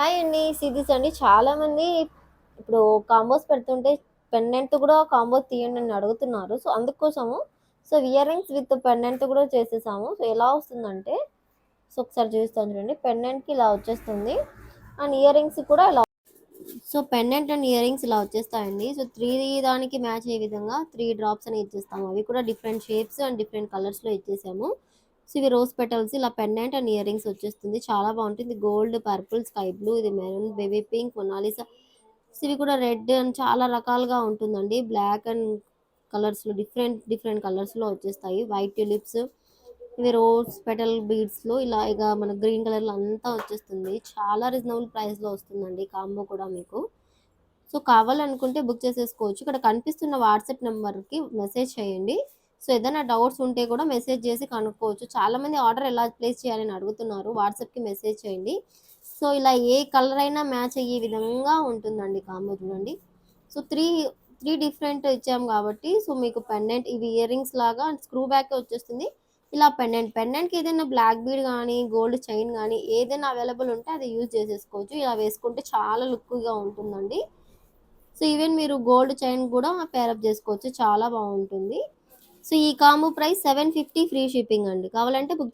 Hi అండి. Series అండి. చాలామంది ఇప్పుడు కాంబోస్ పెడుతుంటే పెండెంట్ కూడా కాంబో తీయండి అని అడుగుతున్నారు. సో, అందుకోసము ఇయర్ రింగ్స్ విత్ పెండెంట్ కూడా చేసేసాము. సో, ఎలా వస్తుందంటే ఒకసారి చూపిస్తాను చూడండి. పెండెంట్‌కి ఇలా వచ్చేస్తుంది. అండ్ ఇయర్ రింగ్స్ కూడా ఇలా పెండెంట్ అండ్ ఇయర్ రింగ్స్ ఇలా వచ్చేస్తాయండి. సో, 3 దానికి మ్యాచ్ అయ్యే విధంగా 3 డ్రాప్స్ అని ఇచ్చేస్తాము. అవి కూడా డిఫరెంట్ షేప్స్ అండ్ డిఫరెంట్ కలర్స్‌లో ఇచ్చేసాము. సో, ఇవి రోజ్ పెటల్స్ ఇలా పెండెంట్ అండ్ ఇయర్ రింగ్స్ వచ్చేస్తుంది. చాలా బాగుంటుంది. గోల్డ్, పర్పుల్, స్కై బ్లూ, ఇది maroon, baby pink, Mona Lisa. So, ఇవి కూడా రెడ్ అండ్ చాలా రకాలుగా ఉంటుందండి. బ్లాక్ అండ్ కలర్స్‌లో డిఫరెంట్ డిఫరెంట్ కలర్స్‌లో వచ్చేస్తాయి. వైట్ ట్యూలిప్స్, ఇవి రోజ్ పెటల్ బీడ్స్‌లో ఇలా ఇక మన గ్రీన్ కలర్‌లో అంతా వచ్చేస్తుంది. చాలా రీజనబుల్ ప్రైస్‌లో వస్తుందండి కాంబో కూడా మీకు. సో, కావాలనుకుంటే బుక్ చేసేసుకోవచ్చు. ఇక్కడ కనిపిస్తున్న వాట్సాప్ నెంబర్‌కి మెసేజ్ చేయండి. సో, ఏదైనా డౌట్స్ ఉంటే కూడా మెసేజ్ చేసి కనుక్కోవచ్చు. చాలామంది ఆర్డర్ ఎలా ప్లేస్ చేయాలని అడుగుతున్నారు. వాట్సాప్‌కి మెసేజ్ చేయండి. సో, ఇలా ఏ కలర్ అయినా మ్యాచ్ అయ్యే విధంగా ఉంటుందండి కాంబో చూడండి. సో, 3 డిఫరెంట్ ఇచ్చాము కాబట్టి మీకు పెండెంట్ ఇవి ఇయర్ రింగ్స్ లాగా స్క్రూ బ్యాకే వచ్చేస్తుంది. ఇలా పెండెంట్‌కి ఏదైనా బ్లాక్ బీడ్ గానీ, గోల్డ్ చైన్ గానీ ఏదైనా అవైలబుల్ ఉంటే అది యూజ్ చేసేసుకోవచ్చు. ఇలా వేసుకుంటే చాలా లుక్‌గా ఉంటుందండి. సో, ఈవెన్ మీరు గోల్డ్ చైన్ కూడా పేరప్ చేసుకోవచ్చు. చాలా బాగుంటుంది. సో, ఈ కాంబో ప్రైస్ 750 ఫ్రీ షిప్పింగ్ అండి. కావాలంటే బుక్